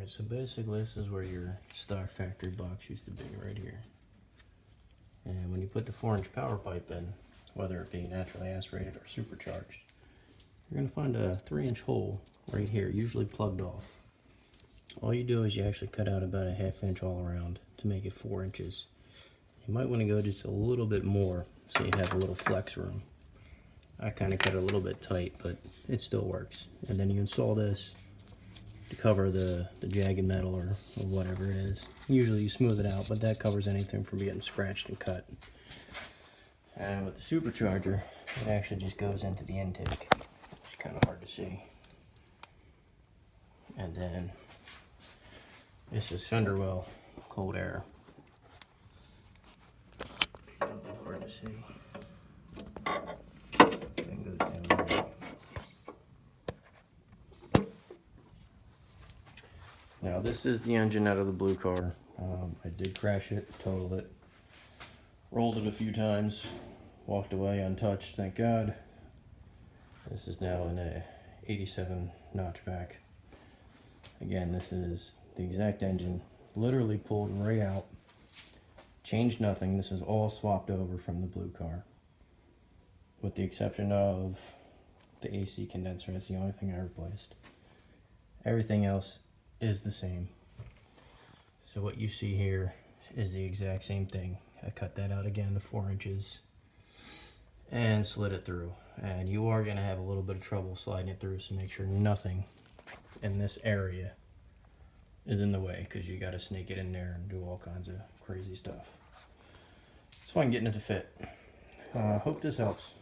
Alright, so basically this is where your stock factory box used to be, right here. And when you put the 4-inch power pipe in, whether it be naturally aspirated or supercharged, you're going to find a 3-inch hole right here, usually plugged off. All you do is you actually cut out about a 1/2 inch all around to make it 4 inches. You might want to go just a little bit more so you have a little flex room. I kind of cut it a little bit tight, but it still works. And then you install this to cover the jagged metal or whatever it is. Usually you smooth it out, but that covers anything from getting scratched and cut. And with the supercharger, it actually just goes into the intake. It's kind of hard to see. And then this is fender well cold air. A little bit hard to see. Thing goes down there. Now this is the engine out of the blue car. I did crash it, totaled it, rolled it a few times, walked away untouched, thank God. This is now in a 87 notchback. Again, this is the exact engine, literally pulled right out, changed nothing. This is all swapped over from the blue car, with the exception of the AC condenser. That's the only thing I replaced. Everything else is the same. So what you see here is the exact same thing. I cut that out again to 4 inches and slid it through. And you are going to have a little bit of trouble sliding it through, so make sure nothing in this area is in the way, because you got to snake it in there and do all kinds of crazy stuff. It's fun getting it to fit. Hope this helps.